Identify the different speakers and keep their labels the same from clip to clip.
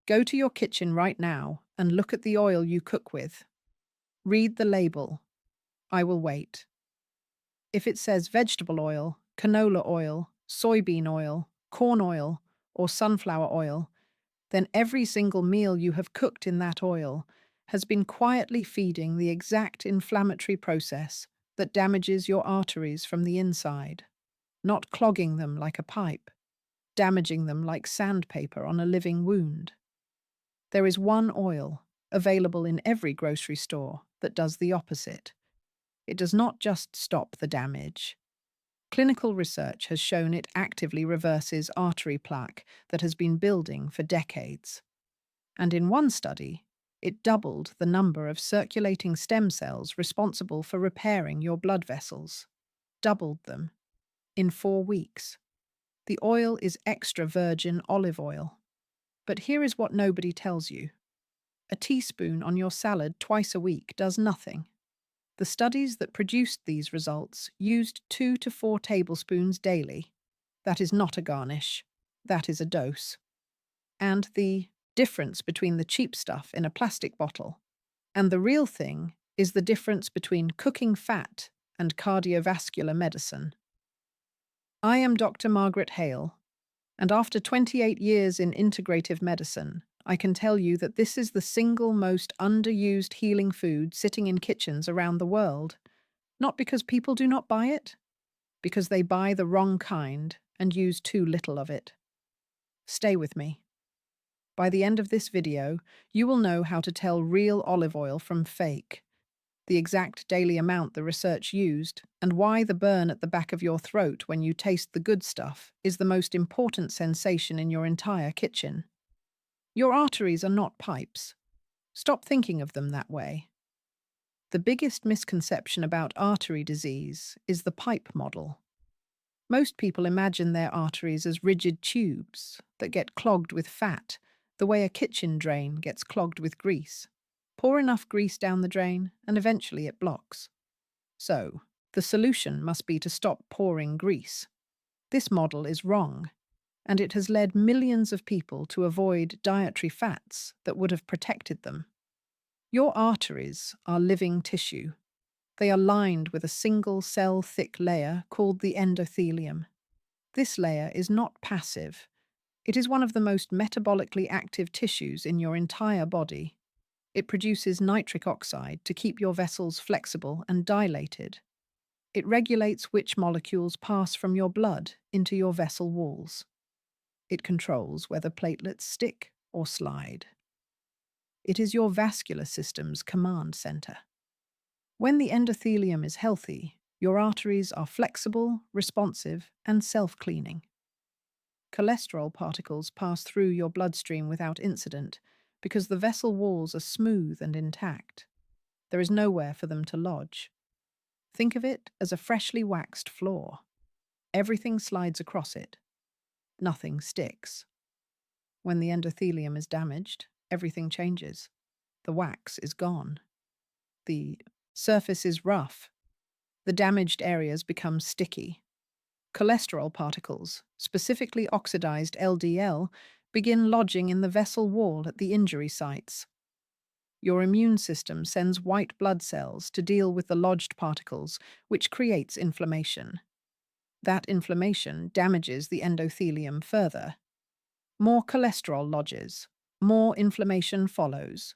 Speaker 1: Go to your kitchen right now and look at the oil you cook with. Read the label. I will wait. If it says vegetable oil, canola oil, soybean oil, corn oil, or sunflower oil, then every single meal you have cooked in that oil has been quietly feeding the exact inflammatory process that damages your arteries from the inside, not clogging them like a pipe, damaging them like sandpaper on a living wound. There is one oil, available in every grocery store, that does the opposite. It does not just stop the damage. Clinical research has shown it actively reverses artery plaque that has been building for decades. And in one study, it doubled the number of circulating stem cells responsible for repairing your blood vessels. Doubled them. In 4 weeks. The oil is extra virgin olive oil. But here is what nobody tells you. A teaspoon on your salad twice a week does nothing. The studies that produced these results used 2 to 4 tablespoons daily. That is not a garnish. That is a dose. And the difference between the cheap stuff in a plastic bottle and the real thing is the difference between cooking fat and cardiovascular medicine. I am Dr. Margaret Hale, and after 28 years in integrative medicine, I can tell you that this is the single most underused healing food sitting in kitchens around the world. Not because people do not buy it, because they buy the wrong kind and use too little of it. Stay with me. By the end of this video, you will know how to tell real olive oil from fake, the exact daily amount the research used, and why the burn at the back of your throat when you taste the good stuff is the most important sensation in your entire kitchen. Your arteries are not pipes. Stop thinking of them that way. The biggest misconception about artery disease is the pipe model. Most people imagine their arteries as rigid tubes that get clogged with fat, the way a kitchen drain gets clogged with grease. Pour enough grease down the drain, and eventually it blocks. So, the solution must be to stop pouring grease. This model is wrong, and it has led millions of people to avoid dietary fats that would have protected them. Your arteries are living tissue. They are lined with a single cell-thick layer called the endothelium. This layer is not passive. It is one of the most metabolically active tissues in your entire body. It produces nitric oxide to keep your vessels flexible and dilated. It regulates which molecules pass from your blood into your vessel walls. It controls whether platelets stick or slide. It is your vascular system's command center. When the endothelium is healthy, your arteries are flexible, responsive, and self-cleaning. Cholesterol particles pass through your bloodstream without incident because the vessel walls are smooth and intact. There is nowhere for them to lodge. Think of it as a freshly waxed floor. Everything slides across it. Nothing sticks. When the endothelium is damaged, everything changes. The wax is gone. The surface is rough. The damaged areas become sticky. Cholesterol particles, specifically oxidized LDL, begin lodging in the vessel wall at the injury sites. Your immune system sends white blood cells to deal with the lodged particles, which creates inflammation. That inflammation damages the endothelium further. More cholesterol lodges. More inflammation follows.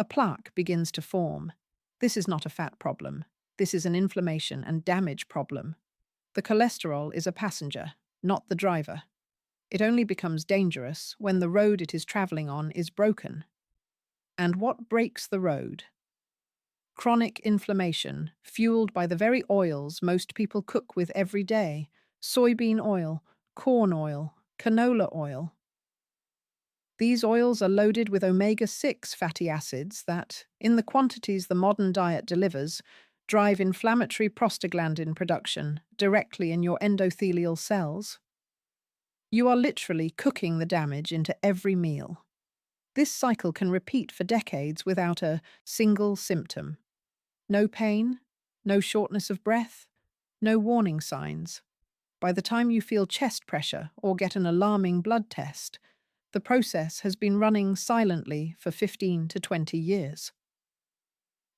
Speaker 1: A plaque begins to form. This is not a fat problem. This is an inflammation and damage problem. The cholesterol is a passenger, not the driver. It only becomes dangerous when the road it is traveling on is broken. And what breaks the road? Chronic inflammation, fueled by the very oils most people cook with every day: soybean oil, corn oil, canola oil. These oils are loaded with omega-6 fatty acids that, in the quantities the modern diet delivers, drive inflammatory prostaglandin production directly in your endothelial cells. You are literally cooking the damage into every meal. This cycle can repeat for decades without a single symptom. No pain, no shortness of breath, no warning signs. By the time you feel chest pressure or get an alarming blood test, The process has been running silently for 15 to 20 years.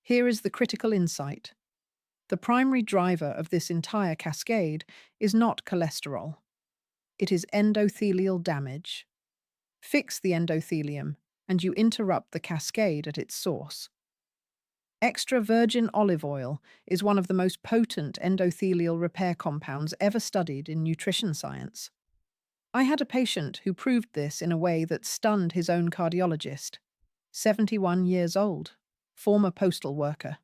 Speaker 1: Here is the critical insight. The primary driver of this entire cascade is not cholesterol. It is endothelial damage. Fix the endothelium, and you interrupt the cascade at its source. Extra virgin olive oil is one of the most potent endothelial repair compounds ever studied in nutrition science. I had a patient who proved this in a way that stunned his own cardiologist. 71 years old, former postal worker.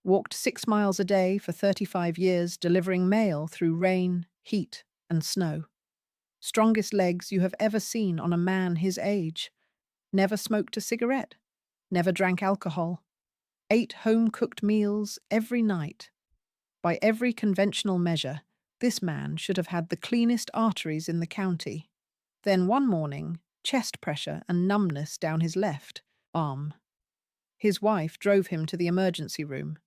Speaker 1: Walked 6 miles a day for 35 years, delivering mail through rain, heat, and snow. Strongest legs you have ever seen on a man his age. Never smoked a cigarette. Never drank alcohol. Ate home-cooked meals every night. By every conventional measure, this man should have had the cleanest arteries in the county. Then one morning, chest pressure and numbness down his left arm. His wife drove him to the emergency room.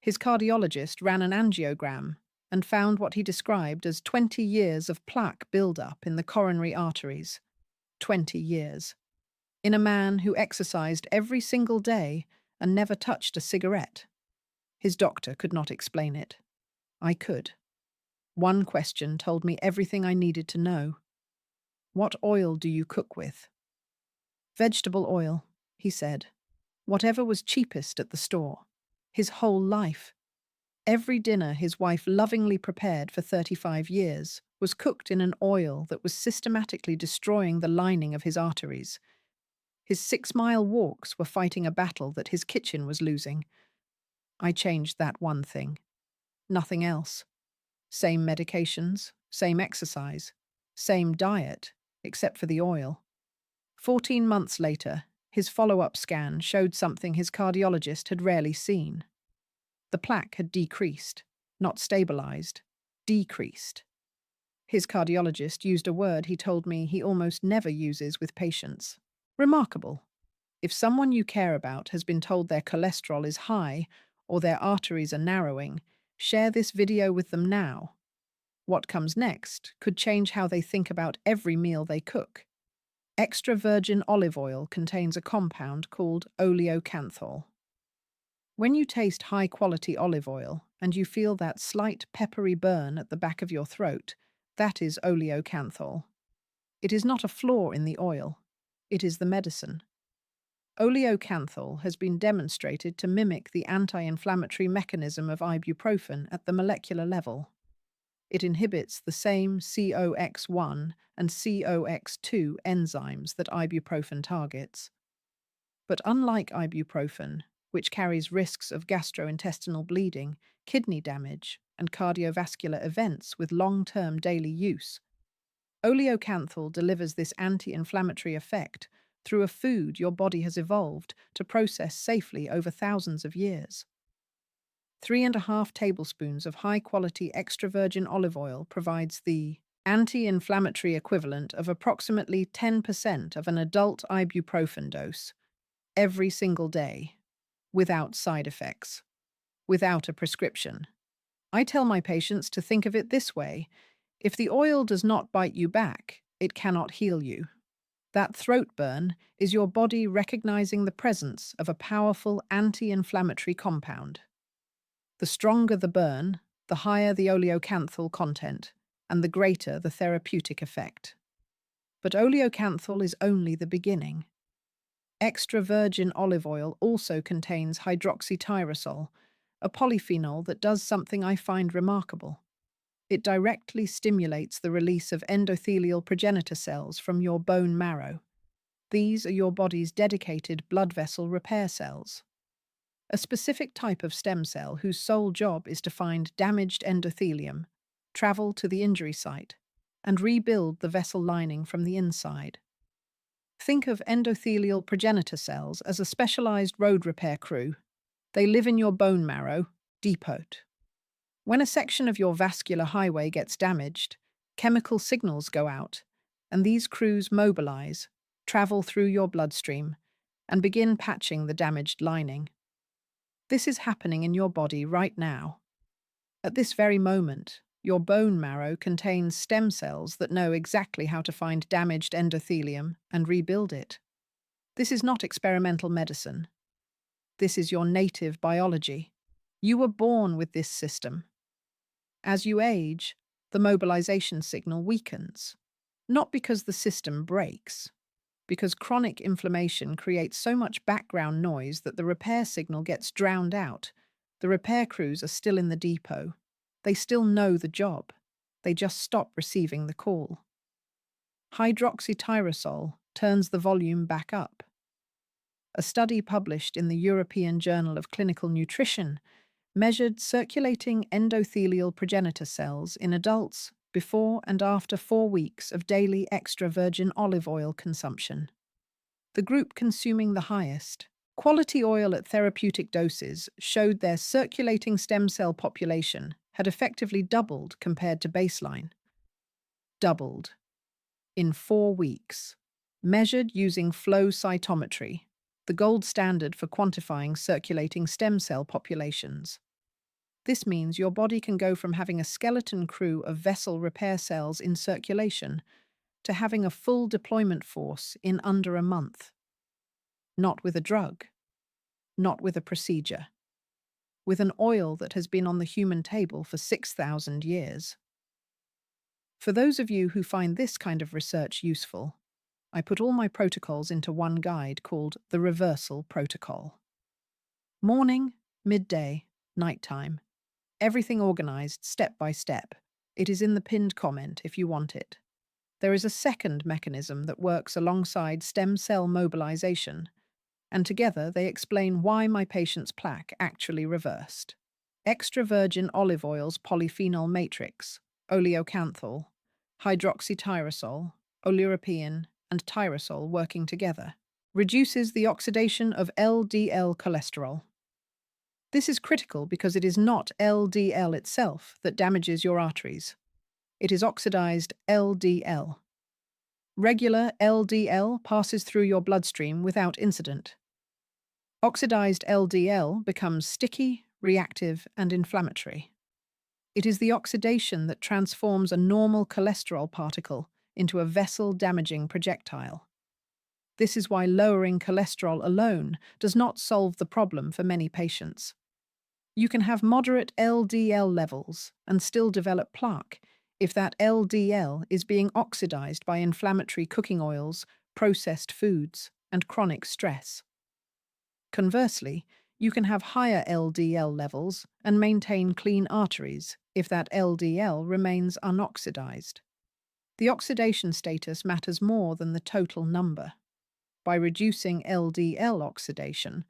Speaker 1: His cardiologist ran an angiogram and found what he described as 20 years of plaque buildup in the coronary arteries. 20 years. In a man who exercised every single day and never touched a cigarette. His doctor could not explain it. I could. One question told me everything I needed to know. What oil do you cook with? Vegetable oil, he said. Whatever was cheapest at the store. His whole life. Every dinner his wife lovingly prepared for 35 years was cooked in an oil that was systematically destroying the lining of his arteries. His 6-mile walks were fighting a battle that his kitchen was losing. I changed that one thing. Nothing else. Same medications, same exercise, same diet, except for the oil. 14 months later, his follow-up scan showed something his cardiologist had rarely seen. The plaque had decreased, not stabilized, decreased. His cardiologist used a word he told me he almost never uses with patients. Remarkable. If someone you care about has been told their cholesterol is high or their arteries are narrowing, share this video with them now. What comes next could change how they think about every meal they cook. Extra virgin olive oil contains a compound called Oleocanthal. When you taste high-quality olive oil and you feel that slight peppery burn at the back of your throat, that is Oleocanthal. It is not a flaw in the oil. It is the medicine. Oleocanthal has been demonstrated to mimic the anti-inflammatory mechanism of ibuprofen at the molecular level. It inhibits the same COX-1 and COX-2 enzymes that ibuprofen targets. But unlike ibuprofen, which carries risks of gastrointestinal bleeding, kidney damage, and cardiovascular events with long-term daily use, Oleocanthal delivers this anti-inflammatory effect through a food your body has evolved to process safely over thousands of years. 3.5 tablespoons of high-quality extra virgin olive oil provides the anti-inflammatory equivalent of approximately 10% of an adult ibuprofen dose every single day, without side effects, without a prescription. I tell my patients to think of it this way: if the oil does not bite you back, it cannot heal you. That throat burn is your body recognizing the presence of a powerful anti-inflammatory compound. The stronger the burn, the higher the oleocanthal content, and the greater the therapeutic effect. But oleocanthal is only the beginning. Extra virgin olive oil also contains hydroxytyrosol, a polyphenol that does something I find remarkable. It directly stimulates the release of endothelial progenitor cells from your bone marrow. These are your body's dedicated blood vessel repair cells. A specific type of stem cell whose sole job is to find damaged endothelium, travel to the injury site, and rebuild the vessel lining from the inside. Think of endothelial progenitor cells as a specialized road repair crew. They live in your bone marrow, depot. When a section of your vascular highway gets damaged, chemical signals go out, and these crews mobilize, travel through your bloodstream, and begin patching the damaged lining. This is happening in your body right now. At this very moment, Your bone marrow contains stem cells that know exactly how to find damaged endothelium and rebuild it. This is not experimental medicine. This is your native biology. You were born with this system. As you age, the mobilization signal weakens. Not because the system breaks, because chronic inflammation creates so much background noise that the repair signal gets drowned out. The repair crews are still in the depot. They still know the job. They just stop receiving the call. Hydroxytyrosol turns the volume back up. A study published in the European Journal of Clinical Nutrition measured circulating endothelial progenitor cells in adults before and after 4 weeks of daily extra virgin olive oil consumption. The group consuming the highest quality oil at therapeutic doses showed their circulating stem cell population had effectively doubled compared to baseline. Doubled. In 4 weeks. Measured using flow cytometry, the gold standard for quantifying circulating stem cell populations. This means your body can go from having a skeleton crew of vessel repair cells in circulation to having a full deployment force in under a month. Not with a drug, not with a procedure, with an oil that has been on the human table for 6,000 years. For those of you who find this kind of research useful, I put all my protocols into one guide called the Reversal Protocol. Morning, midday, nighttime. Everything organized step by step. It is in the pinned comment if you want it. There is a second mechanism that works alongside stem cell mobilization, and together they explain why my patient's plaque actually reversed. Extra virgin olive oil's polyphenol matrix, Oleocanthal, hydroxytyrosol, oleuropein, and tyrosol working together, reduces the oxidation of LDL cholesterol. This is critical because it is not LDL itself that damages your arteries. It is oxidized LDL. Regular LDL passes through your bloodstream without incident. Oxidized LDL becomes sticky, reactive, and inflammatory. It is the oxidation that transforms a normal cholesterol particle into a vessel-damaging projectile. This is why lowering cholesterol alone does not solve the problem for many patients. You can have moderate LDL levels and still develop plaque if that LDL is being oxidized by inflammatory cooking oils, processed foods, and chronic stress. Conversely, you can have higher LDL levels and maintain clean arteries if that LDL remains unoxidized. The oxidation status matters more than the total number. By reducing LDL oxidation,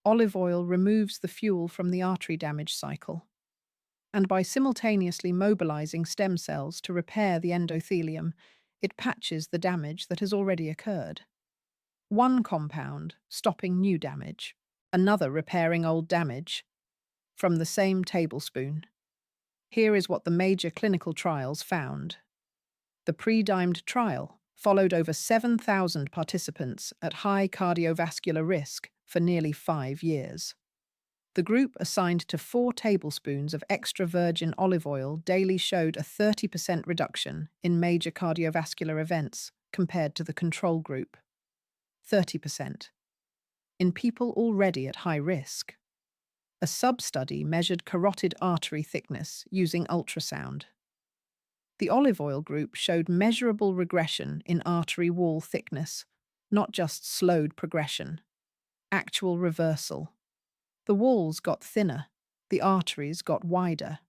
Speaker 1: olive oil removes the fuel from the artery damage cycle. And by simultaneously mobilizing stem cells to repair the endothelium, it patches the damage that has already occurred. One compound stopping new damage, another repairing old damage, from the same tablespoon. Here is what the major clinical trials found. The PREDIMED trial followed over 7,000 participants at high cardiovascular risk for nearly 5 years. The group assigned to 4 tablespoons of extra virgin olive oil daily showed a 30% reduction in major cardiovascular events compared to the control group. 30%. In people already at high risk. A sub-study measured carotid artery thickness using ultrasound. The olive oil group showed measurable regression in artery wall thickness, not just slowed progression. Actual reversal. The walls got thinner, the arteries got wider.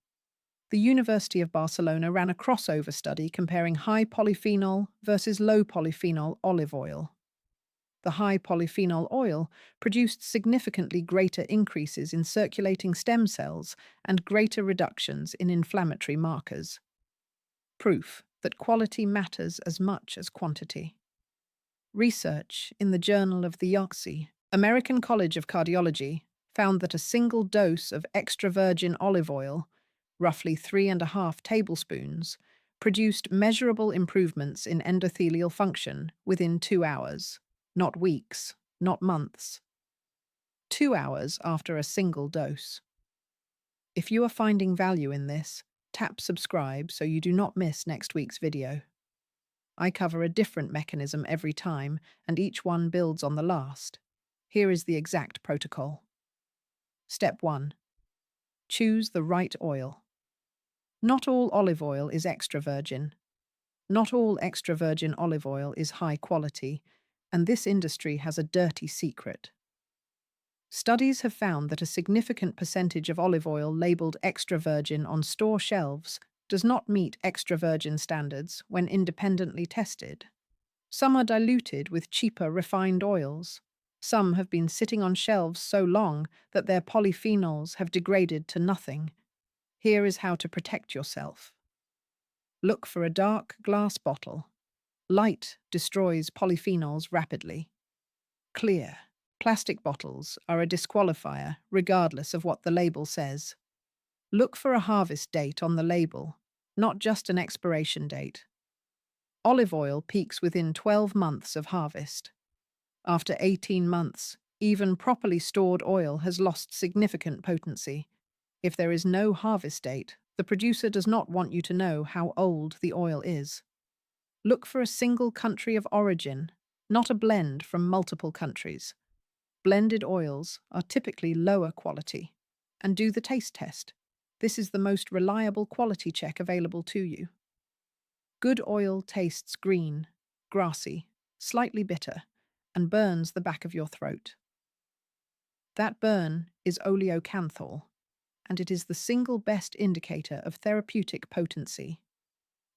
Speaker 1: The University of Barcelona ran a crossover study comparing high polyphenol versus low polyphenol olive oil. The high polyphenol oil produced significantly greater increases in circulating stem cells and greater reductions in inflammatory markers. Proof that quality matters as much as quantity. Research in the Journal of the American College of Cardiology found that a single dose of extra virgin olive oil, roughly 3.5 tablespoons, produced measurable improvements in endothelial function within 2 hours, not weeks, not months. 2 hours after a single dose. If you are finding value in this, Tap subscribe so you do not miss next week's video. I cover a different mechanism every time, and each one builds on the last. Here is the exact protocol. Step 1. Choose the right oil. Not all olive oil is extra virgin. Not all extra virgin olive oil is high quality, and this industry has a dirty secret. Studies have found that a significant percentage of olive oil labeled extra virgin on store shelves does not meet extra virgin standards when independently tested. Some are diluted with cheaper refined oils. Some have been sitting on shelves so long that their polyphenols have degraded to nothing. Here is how to protect yourself. Look for a dark glass bottle. Light destroys polyphenols rapidly. Clear. Plastic bottles are a disqualifier regardless of what the label says. Look for a harvest date on the label, not just an expiration date. Olive oil peaks within 12 months of harvest. After 18 months, even properly stored oil has lost significant potency. If there is no harvest date, the producer does not want you to know how old the oil is. Look for a single country of origin, not a blend from multiple countries. Blended oils are typically lower quality. And do the taste test. This is the most reliable quality check available to you. Good oil tastes green, grassy, slightly bitter, and burns the back of your throat. That burn is Oleocanthal, and it is the single best indicator of therapeutic potency.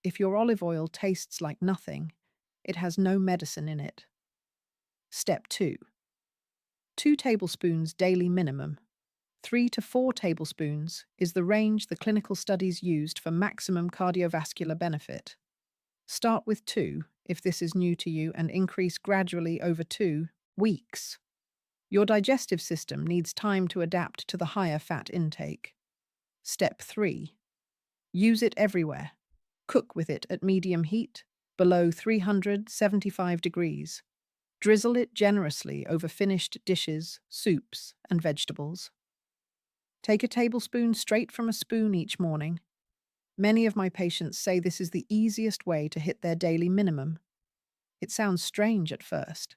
Speaker 1: If your olive oil tastes like nothing, it has no medicine in it. Step 2. 2 tablespoons daily minimum. 3 to 4 tablespoons is the range the clinical studies used for maximum cardiovascular benefit. Start with 2 if this is new to you and increase gradually over 2 weeks. Your digestive system needs time to adapt to the higher fat intake. Step 3. Use it everywhere. Cook with it at medium heat, below 375 degrees. Drizzle it generously over finished dishes, soups, and vegetables. Take a tablespoon straight from a spoon each morning. Many of my patients say this is the easiest way to hit their daily minimum. It sounds strange at first.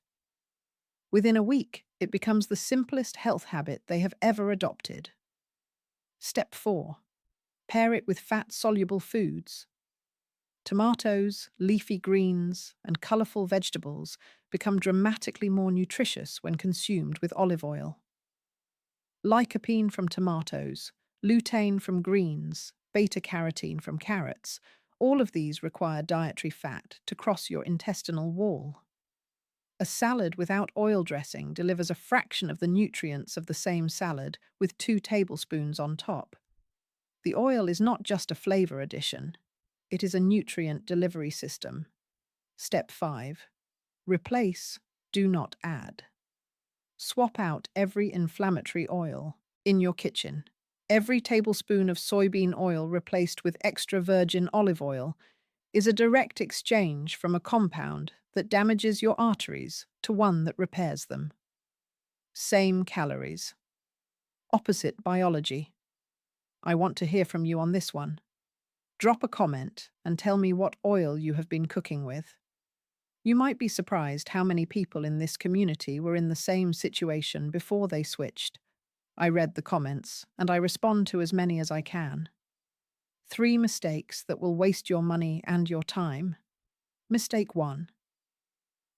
Speaker 1: Within a week, it becomes the simplest health habit they have ever adopted. Step 4. Pair it with fat-soluble foods. Tomatoes, leafy greens, and colourful vegetables become dramatically more nutritious when consumed with olive oil. Lycopene from tomatoes, lutein from greens, beta-carotene from carrots, all of these require dietary fat to cross your intestinal wall. A salad without oil dressing delivers a fraction of the nutrients of the same salad with 2 tablespoons on top. The oil is not just a flavor addition. It is a nutrient delivery system. Step 5. Replace, do not add. Swap out every inflammatory oil in your kitchen. Every tablespoon of soybean oil replaced with extra virgin olive oil is a direct exchange from a compound that damages your arteries to one that repairs them. Same calories. Opposite biology. I want to hear from you on this one. Drop a comment and tell me what oil you have been cooking with. You might be surprised how many people in this community were in the same situation before they switched. I read the comments, and I respond to as many as I can. 3 mistakes that will waste your money and your time. Mistake 1.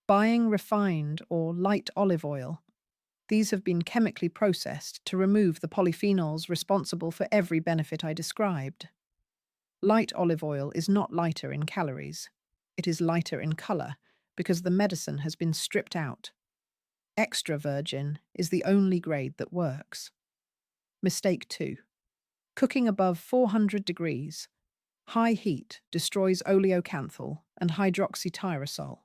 Speaker 1: Buying refined or light olive oil. These have been chemically processed to remove the polyphenols responsible for every benefit I described. Light olive oil is not lighter in calories. It is lighter in color because the medicine has been stripped out. Extra virgin is the only grade that works. Mistake 2. Cooking above 400 degrees. High heat destroys oleocanthal and hydroxytyrosol.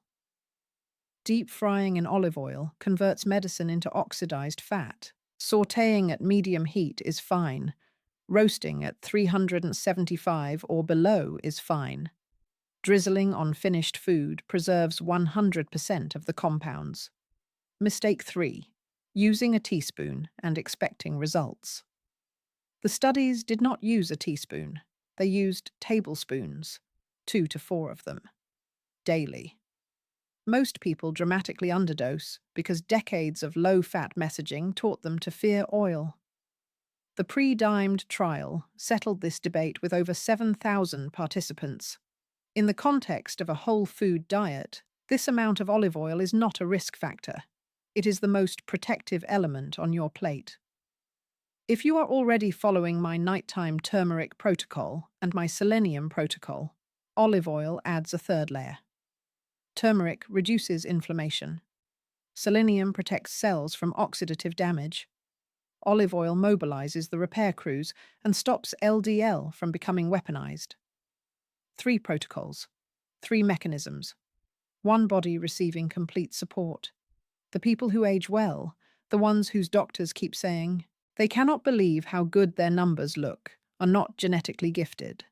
Speaker 1: Deep frying in olive oil converts medicine into oxidized fat. Sautéing at medium heat is fine. Roasting at 375 or below is fine. Drizzling on finished food preserves 100% of the compounds. Mistake 3. Using a teaspoon and expecting results. The studies did not use a teaspoon. They used tablespoons, 2 to 4 of them, daily. Most people dramatically underdose because decades of low-fat messaging taught them to fear oil. The PREDIMED trial settled this debate with over 7,000 participants. In the context of a whole food diet, this amount of olive oil is not a risk factor. It is the most protective element on your plate. If you are already following my nighttime turmeric protocol and my selenium protocol, olive oil adds a third layer. Turmeric reduces inflammation. Selenium protects cells from oxidative damage. Olive oil mobilizes the repair crews and stops LDL from becoming weaponized. 3 protocols, 3 mechanisms, one body receiving complete support. The people who age well, the ones whose doctors keep saying they cannot believe how good their numbers look, are not genetically gifted.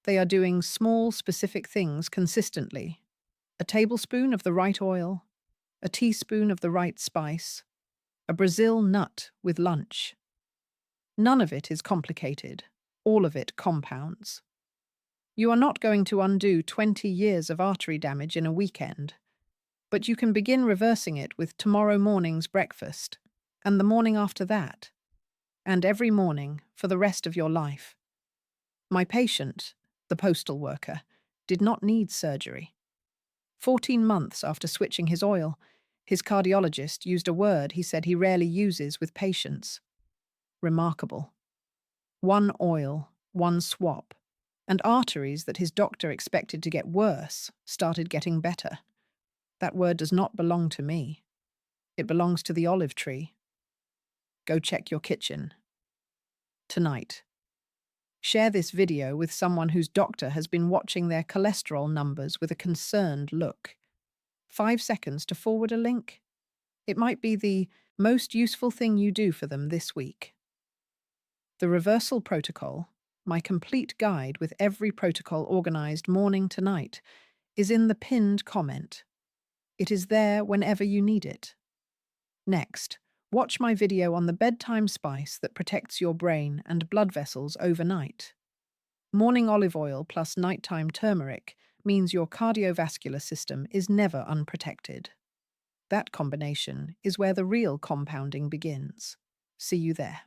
Speaker 1: They are doing small, specific things consistently. A tablespoon of the right oil, a teaspoon of the right spice, a Brazil nut with lunch. None of it is complicated. All of it compounds. You are not going to undo 20 years of artery damage in a weekend, but you can begin reversing it with tomorrow morning's breakfast, and the morning after that, and every morning for the rest of your life. My patient, the postal worker, did not need surgery. 14 months after switching his oil, his cardiologist used a word he said he rarely uses with patients. Remarkable. One oil, one swap, and arteries that his doctor expected to get worse started getting better. That word does not belong to me. It belongs to the olive tree. Go check your kitchen. Tonight. Share this video with someone whose doctor has been watching their cholesterol numbers with a concerned look. 5 seconds to forward a link. It might be the most useful thing you do for them this week. The reversal protocol, my complete guide with every protocol organized morning to night, is in the pinned comment. It is there whenever you need it. Next, watch my video on the bedtime spice that protects your brain and blood vessels overnight. Morning olive oil plus nighttime turmeric means your cardiovascular system is never unprotected. That combination is where the real compounding begins. See you there.